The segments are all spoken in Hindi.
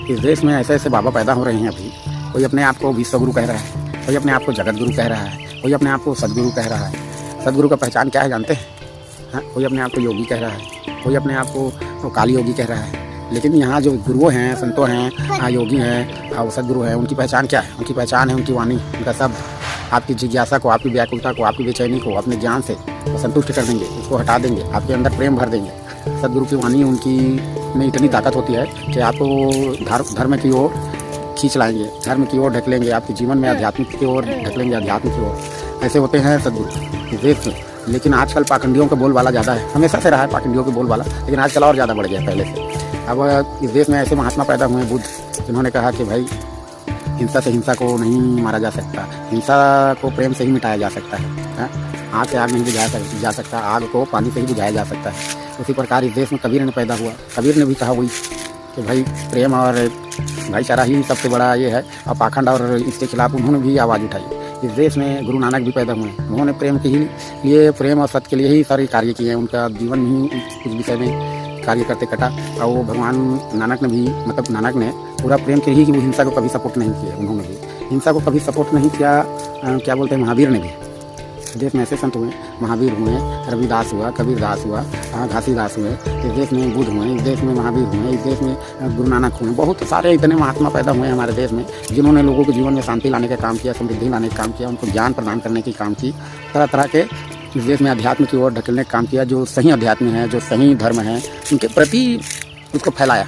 इस देश में ऐसे ऐसे बाबा पैदा हो रहे हैं अभी। कोई अपने आप को विश्वगुरु कह रहा है, कोई अपने आप को जगत गुरु कह रहा है, कोई अपने आप को सदगुरु कह रहा है। सदगुरु का पहचान क्या है जानते हैं? हाँ, कोई अपने आप को योगी कह रहा है, कोई अपने आप को काली योगी कह रहा है। लेकिन यहाँ जो गुरुओं हैं, संतों हैं, योगी हैं और सदगुरु हैं, उनकी पहचान क्या है? उनकी पहचान है उनकी वाणी, उनका शब्द। आपकी जिज्ञासा को, आपकी व्याकुलता को, आपकी बेचैनी को अपने ज्ञान से संतुष्ट कर देंगे, उसको हटा देंगे, आपके अंदर प्रेम भर देंगे। सदगुरु की वाणी उनकी में इतनी ताकत होती है कि आपको धर्म की ओर खींच लाएंगे, धर्म की ओर ढकेलेंगे, आपके जीवन में आध्यात्मिक की ओर ढकेलेंगे, अध्यात्म की ओर। ऐसे होते हैं सदगुरु इस देश में। लेकिन आजकल पाखंडियों का बोलबाला ज़्यादा है, हमेशा से रहा है पाखंडियों के बोलबाला, लेकिन आजकल और ज़्यादा बढ़ गया पहले से। अब इस देश में ऐसे महात्मा पैदा हुए बुद्ध, जिन्होंने कहा कि भाई हिंसा से हिंसा को नहीं मारा जा सकता, हिंसा को प्रेम से ही मिटाया जा सकता है। आग से आग नहीं बुझाया जा सकता, आग को पानी से ही बुझाया जा सकता है। उसी प्रकार इस देश में कबीर ने पैदा हुआ। कबीर ने भी कहा वही कि भाई प्रेम और भाईचारा ही सबसे बड़ा ये है, और पाखंड और इसके खिलाफ उन्होंने भी आवाज़ उठाई। इस देश में गुरु नानक भी पैदा हुए, उन्होंने प्रेम के ही लिए, प्रेम और सत्य के लिए ही सारे कार्य किए हैं। उनका जीवन ही इस विषय में कार्य करते कटा। और वो भगवान नानक ने भी, मतलब नानक ने पूरा प्रेम के ही कि वो हिंसा को कभी सपोर्ट नहीं किया। उन्होंने भी हिंसा को कभी सपोर्ट नहीं किया। क्या बोलते हैं, महावीर ने भी। देश में ऐसे संत हुए, महावीर हुए, रविदास हुआ, कबीरदास हुआ, घासीदास हुए। इस देश में बुद्ध हुए, इस देश में महावीर हुए, इस देश में गुरु नानक हुए। बहुत सारे इतने महात्मा पैदा हुए हैं हमारे देश में, जिन्होंने लोगों के जीवन में शांति लाने का काम किया, समृद्धि लाने का काम किया, उनको ज्ञान प्रदान करने की काम की, तरह तरह के इस देश में अध्यात्म की ओर ढकेलने का काम किया। जो सही अध्यात्म है, जो सही धर्म है, उनके प्रति उसको फैलाया।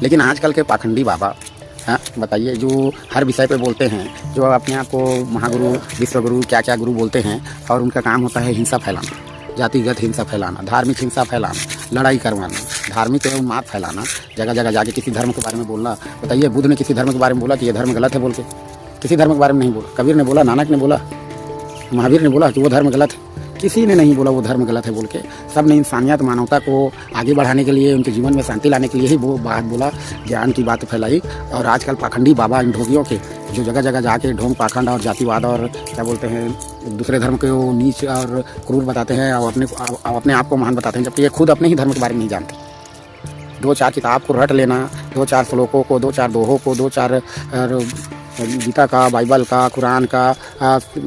लेकिन आजकल के पाखंडी बाबा, हाँ बताइए, जो हर विषय पे बोलते हैं, जो अपने आप को महागुरु, विश्वगुरु, क्या क्या गुरु बोलते हैं, और उनका काम होता है हिंसा फैलाना, जातिगत हिंसा फैलाना, धार्मिक हिंसा फैलाना, लड़ाई करवाना, धार्मिक एवं मात फैलाना, जगह जगह जाके किसी धर्म के बारे में बोलना। बताइए, बुद्ध ने किसी धर्म के बारे में बोला कि ये धर्म गलत है बोल के? किसी धर्म के बारे में नहीं बोला। कबीर ने बोला, नानक ने बोला, महावीर ने बोला कि वो धर्म गलत है? किसी ने नहीं बोला वो धर्म गलत है बोल के। सब ने इंसानियत, मानवता को आगे बढ़ाने के लिए, उनके जीवन में शांति लाने के लिए ही वो बात बोला, ज्ञान की बात फैलाई। और आजकल पाखंडी बाबा, इन ढोंगियों के, जो जगह जगह जाके ढोंग, पाखंड और जातिवाद और क्या बोलते हैं, दूसरे धर्म को नीच और क्रूर बताते हैं, और अपने आप को महान बताते हैं, जबकि ये खुद अपने ही धर्म के बारे में नहीं जानते। 2-4 किताब को रट लेना, 2-4 श्लोकों को, 2-4 दोहों को, 2-4 गीता का, बाइबल का, कुरान का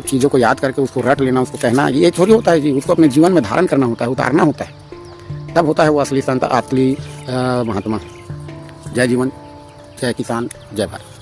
चीज़ों को याद करके उसको रट लेना, उसको कहना, ये थोड़ी होता है जी। उसको अपने जीवन में धारण करना होता है, उतारना होता है, तब होता है वो असली संत, असली महात्मा। जय जीवन, जय किसान, जय भारत।